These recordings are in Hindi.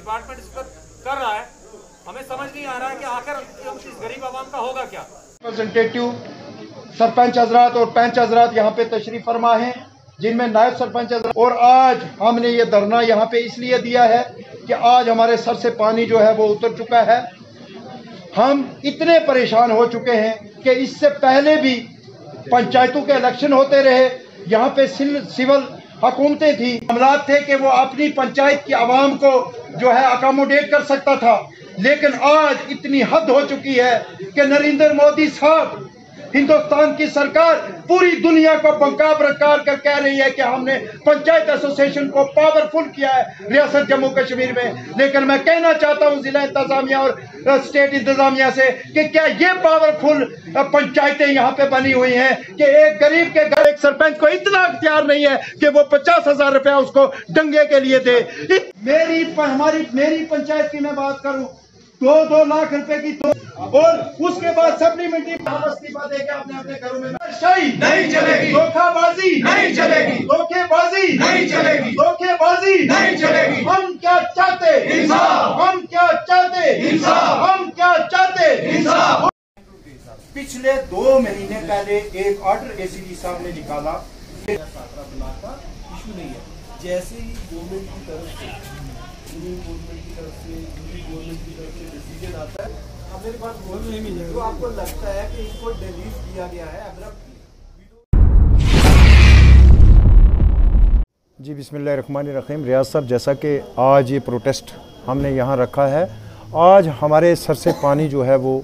डिपार्टमेंट इस पर कर रहा है, हमें समझ नहीं आ रहा है कि आखिर इस गरीब आवाम का होगा क्या। रिप्रेजेंटेटिव सरपंच हजरात और पंच हजरात यहाँ पे तशरीफ फरमा हैं, जिनमें नायब सरपंच हजरात, और आज हमने ये धरना यहाँ पे इसलिए दिया है कि आज हमारे सर से पानी जो है वो उतर चुका है। हम इतने परेशान हो चुके हैं कि इससे पहले भी पंचायतों के इलेक्शन होते रहे, यहाँ पे सिविल हुकूमतें थी, मामलात थे कि वो अपनी पंचायत की आवाम को जो है अकोमोडेट कर सकता था, लेकिन आज इतनी हद हो चुकी है कि नरेंद्र मोदी साहब, हिंदुस्तान की सरकार पूरी दुनिया को बंकाबर कर कह रही है कि हमने पंचायत एसोसिएशन को पावरफुल किया है रियासत जम्मू कश्मीर में। लेकिन मैं कहना चाहता हूं जिला इंतजामिया और स्टेट इंतजामिया से कि क्या ये पावरफुल पंचायतें यहाँ पे बनी हुई हैं कि एक गरीब के घर एक सरपंच को इतना अख्तियार नहीं है कि वो 50,000 रुपया उसको दंगे के लिए दे। मेरी पंचायत की मैं बात करूं, 2-2 लाख रुपए की तो, और उसके बाद सप्लीमेंट्री अपने घरों में नहीं चलेगी, धोखाबाजी नहीं चलेगी, धोखेबाजी नहीं चलेगी, धोखेबाजी नहीं चलेगी। हम क्या चाहते इंसाफ, हम क्या चाहते इंसाफ, हम क्या चाहते इंसाफ। पिछले 2 महीने पहले एक ऑर्डर एसीडी साहब ने निकाला, इशू नहीं है, जैसे ही गवर्नमेंट की तरफ से गवर्नमेंट की तरफ से गवर्नमेंट की तरफ से डिसीजन आता है, अब मेरी बात बोल नहीं मिलेगी, तो आपको लगता है कि इसको डिलीट किया गया है अब्रप्टली। जी बिस्मिल्लाहिर्रहमानिर्रहीम। रियाज साहब, जैसा कि आज ये प्रोटेस्ट हमने यहाँ रखा है, आज हमारे सर से पानी जो है वो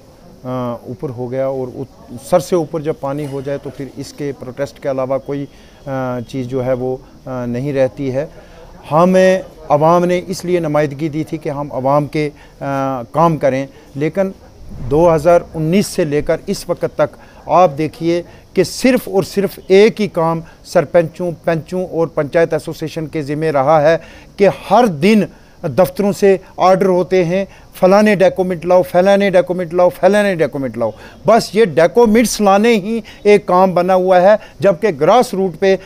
ऊपर हो गया, और सर से ऊपर जब पानी हो जाए तो फिर इसके प्रोटेस्ट के अलावा कोई चीज़ जो है वो नहीं रहती है। हमें अवाम ने इसलिए नुमाइंदगी दी थी कि हम अवाम के काम करें, लेकिन 2019 से लेकर इस वक्त तक आप देखिए कि सिर्फ़ और सिर्फ एक ही काम सरपंचों, पंचों और पंचायत एसोसिएशन के ज़िम्मे रहा है कि हर दिन दफ्तरों से ऑर्डर होते हैं, फलाने डॉक्यूमेंट लाओ, फलाने डॉक्यूमेंट लाओ, फलाने डॉक्यूमेंट लाओ। बस ये डॉक्यूमेंट्स लाने ही एक काम बना हुआ है, जबकि ग्रास रूट पे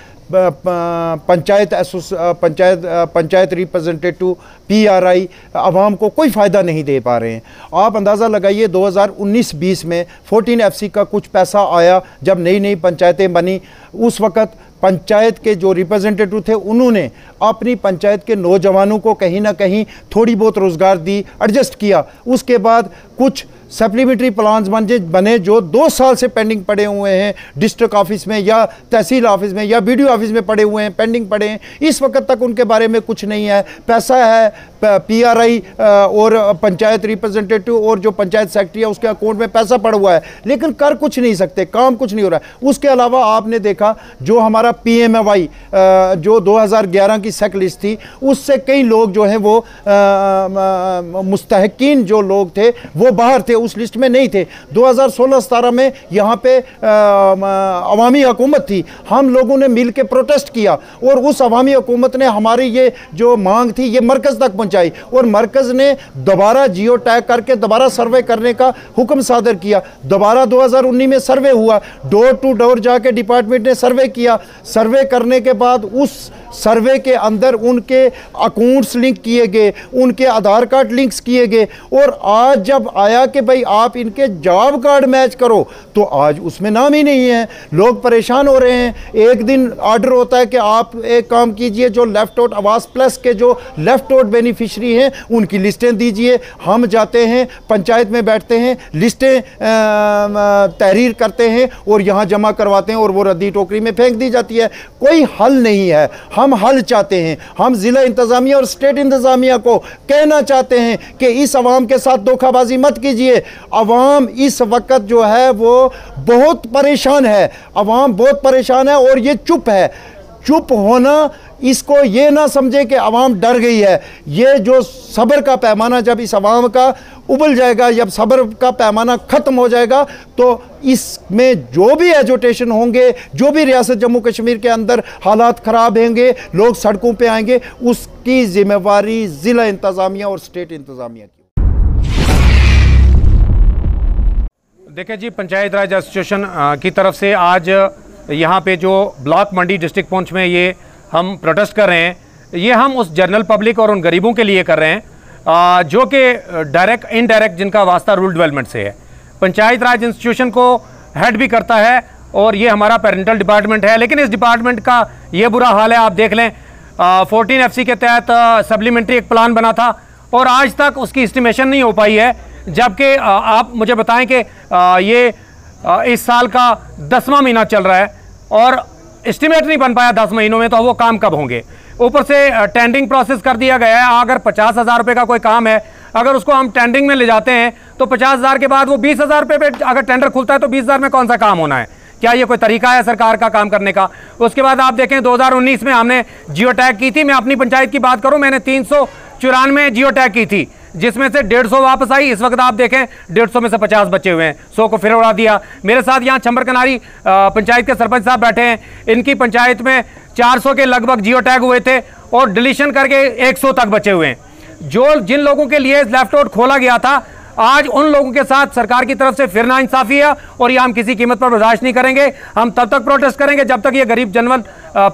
पंचायत रिप्रेजेंटेटिव PRI आवाम को कोई फ़ायदा नहीं दे पा रहे हैं। आप अंदाज़ा लगाइए 2019-20 में 14 FC का कुछ पैसा आया जब नई नई पंचायतें बनी। उस वक़्त पंचायत के जो रिप्रेजेंटेटिव थे उन्होंने अपनी पंचायत के नौजवानों को कहीं ना कहीं थोड़ी बहुत रोज़गार दी, एडजस्ट किया। उसके बाद कुछ सप्लीमेंट्री प्लान्स बने जो 2 साल से पेंडिंग पड़े हुए हैं, डिस्ट्रिक्ट ऑफिस में या तहसील ऑफिस में या BDO ऑफिस में पड़े हुए हैं, पेंडिंग पड़े हैं। इस वक्त तक उनके बारे में कुछ नहीं है। पैसा है PRI और पंचायत रिप्रेजेंटेटिव और जो पंचायत सेक्रेटरी है उसके अकाउंट में पैसा पड़ा हुआ है, लेकिन कर कुछ नहीं सकते, काम कुछ नहीं हो रहा है। उसके अलावा आपने देखा जो हमारा PMAY जो 2011 की सेक लिस्ट थी, उससे कई लोग जो हैं वो मुस्तहकीन जो लोग थे वो बाहर थे, उस लिस्ट में नहीं थे। 2016-17 में यहाँ पे अवामी हुकूमत थी, हम लोगों ने मिल के प्रोटेस्ट किया और उस अवामी हुकूमत ने हमारी ये जो मांग थी ये मरकज़ तक पहुँचाई, और मरकज़ ने दोबारा जियो टैग करके दोबारा सर्वे करने का हुक्म सादर किया। दोबारा 2019 में सर्वे हुआ, डोर टू डोर जाके डिपार्टमेंट ने सर्वे किया। सर्वे करने के बाद उस सर्वे के अंदर उनके अकाउंट्स लिंक किए गए, उनके आधार कार्ड लिंक्स किए गए, और आज जब आया कि भाई आप इनके जॉब कार्ड मैच करो, तो आज उसमें नाम ही नहीं है। लोग परेशान हो रहे हैं। एक दिन ऑर्डर होता है कि आप एक काम कीजिए, जो लेफ्ट आउट आवास प्लस के जो लेफ्ट आउट बेनिफिशरी हैं उनकी लिस्टें दीजिए। हम जाते हैं पंचायत में बैठते हैं, लिस्टें तहरीर करते हैं और यहाँ जमा करवाते हैं और वो रद्दी टोकरी में फेंक दी जाती है। कोई हल नहीं है। हम हल चाहते हैं। हम ज़िला इंतज़ामिया और स्टेट इंतज़ामिया को कहना चाहते हैं कि इस अवाम के साथ धोखाबाजी मत कीजिए। अवाम इस वक्त जो है वो बहुत परेशान है, अवाम बहुत परेशान है और ये चुप है। चुप होना, इसको ये ना समझे कि अवाम डर गई है। ये जो सब्र का पैमाना जब इस अवाम का उबल जाएगा, जब सब्र का पैमाना ख़त्म हो जाएगा, तो इसमें जो भी एजुटेशन होंगे, जो भी रियासत जम्मू कश्मीर के अंदर हालात ख़राब होंगे, लोग सड़कों पे आएंगे, उसकी जिम्मेवारी ज़िला इंतज़ामिया और स्टेट इंतज़ामिया की। देखिए जी, पंचायत राज एसोसिएशन की तरफ से आज यहाँ पे जो ब्लॉक मंडी डिस्ट्रिक्ट पुंछ में ये हम प्रोटेस्ट कर रहे हैं, ये हम उस जनरल पब्लिक और उन गरीबों के लिए कर रहे हैं जो कि डायरेक्ट इनडायरेक्ट जिनका वास्ता रूरल डेवलपमेंट से है, पंचायत राज इंस्टीट्यूशन को हेड भी करता है और ये हमारा पेरेंटल डिपार्टमेंट है। लेकिन इस डिपार्टमेंट का ये बुरा हाल है, आप देख लें 14 FC के तहत सप्लीमेंट्री एक प्लान बना था और आज तक उसकी एस्टिमेशन नहीं हो पाई है, जबकि आप मुझे बताएं कि ये इस साल का 10वां महीना चल रहा है और एस्टिमेट नहीं बन पाया 10 महीनों में, तो वो काम कब होंगे। ऊपर से टेंडरिंग प्रोसेस कर दिया गया है। अगर 50,000 रुपये का कोई काम है, अगर उसको हम टेंडरिंग में ले जाते हैं तो 50,000 के बाद वो 20,000 रुपये पे अगर टेंडर खुलता है तो 20,000 में कौन सा काम होना है? क्या ये कोई तरीका है सरकार का काम करने का? उसके बाद आप देखें 2019 में हमने जियो टैग की थी। मैं अपनी पंचायत की बात करूं, मैंने 394 जियो टैग की थी, जिसमें से 150 वापस आई। इस वक्त आप देखें 150 में से 50 बचे हुए हैं, 100 को फिर उड़ा दिया। मेरे साथ यहाँ चंबर कनारी पंचायत के सरपंच साहब बैठे हैं, इनकी पंचायत में 400 के लगभग जियो टैग हुए थे और डिलीशन करके 100 तक बचे हुए हैं। जिन लोगों के लिए लेफ्ट आउट खोला गया था, आज उन लोगों के साथ सरकार की तरफ से फिर नाइंसाफी है और ये हम किसी कीमत पर बर्दाश्त नहीं करेंगे। हम तब तक प्रोटेस्ट करेंगे जब तक ये गरीब जनरल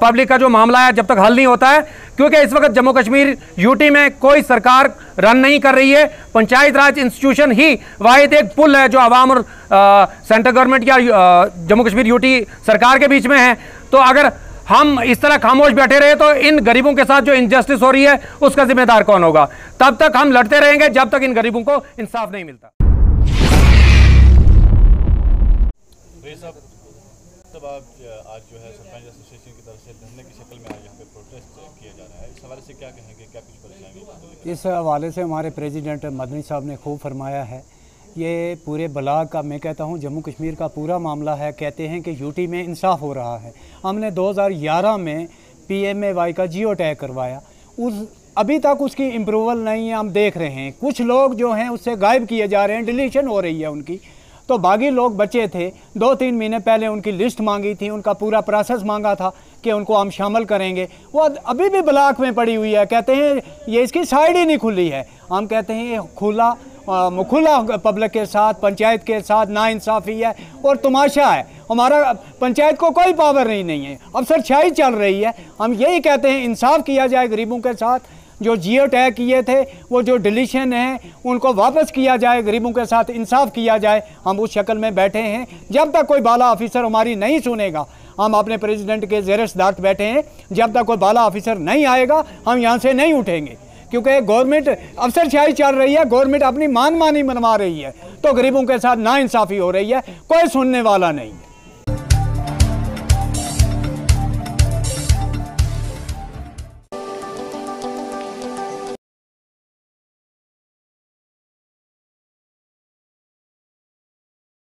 पब्लिक का जो मामला है जब तक हल नहीं होता है, क्योंकि इस वक्त जम्मू कश्मीर यूटी में कोई सरकार रन नहीं कर रही है। पंचायत राज इंस्टीट्यूशन ही वाहिद एक पुल है जो आवाम और सेंट्रल गवर्नमेंट या जम्मू कश्मीर यूटी सरकार के बीच में है। तो अगर हम इस तरह खामोश बैठे रहे तो इन गरीबों के साथ जो इनजस्टिस हो रही है उसका जिम्मेदार कौन होगा? तब तक हम लड़ते रहेंगे जब तक इन गरीबों को इंसाफ नहीं मिलता। तब आप आज जो है सरपंच एसोसिएशन की तरफ से धरने की शक्ल में आज यहाँ पे प्रोटेस्ट किया जा रहा है, इस हवाले से क्या कहेंगे, क्या कुछ परेशानी? इस हवाले से हमारे प्रेसिडेंट मदनी साहब ने खूब फरमाया है। ये पूरे ब्लॉक का, मैं कहता हूँ जम्मू कश्मीर का पूरा मामला है। कहते हैं कि यूटी में इंसाफ हो रहा है। हमने 2011 में PMAY का जियो टैग करवाया, अभी तक उसकी इम्प्रूवल नहीं है। हम देख रहे हैं कुछ लोग जो हैं उससे गायब किए जा रहे हैं, डिलीशन हो रही है उनकी। तो बाकी लोग बचे थे, 2-3 महीने पहले उनकी लिस्ट मांगी थी, उनका पूरा प्रोसेस मांगा था कि उनको हम शामिल करेंगे। वो अभी भी ब्लॉक में पड़ी हुई है। कहते हैं ये इसकी साइड ही नहीं खुली है। हम कहते हैं ये खुला पब्लिक के साथ, पंचायत के साथ नाइंसाफ़ी है और तमाशा है। हमारा पंचायत को कोई पावर नहीं है, अफसरशाही चल रही है। हम यही कहते हैं इंसाफ किया जाए गरीबों के साथ। जो जियो टैग किए थे, वो जो डिलीशन है, उनको वापस किया जाए, गरीबों के साथ इंसाफ किया जाए। हम उस शक्ल में बैठे हैं। जब तक कोई बाला ऑफिसर हमारी नहीं सुनेगा, हम अपने प्रेसिडेंट के ज़ेर सदारत बैठे हैं। जब तक कोई बाला ऑफिसर नहीं आएगा हम यहाँ से नहीं उठेंगे, क्योंकि गवर्नमेंट अफसरशाही चल रही है, गवर्नमेंट अपनी मनमानी मनवा रही है, तो गरीबों के साथ नाइंसाफ़ी हो रही है, कोई सुनने वाला नहीं है।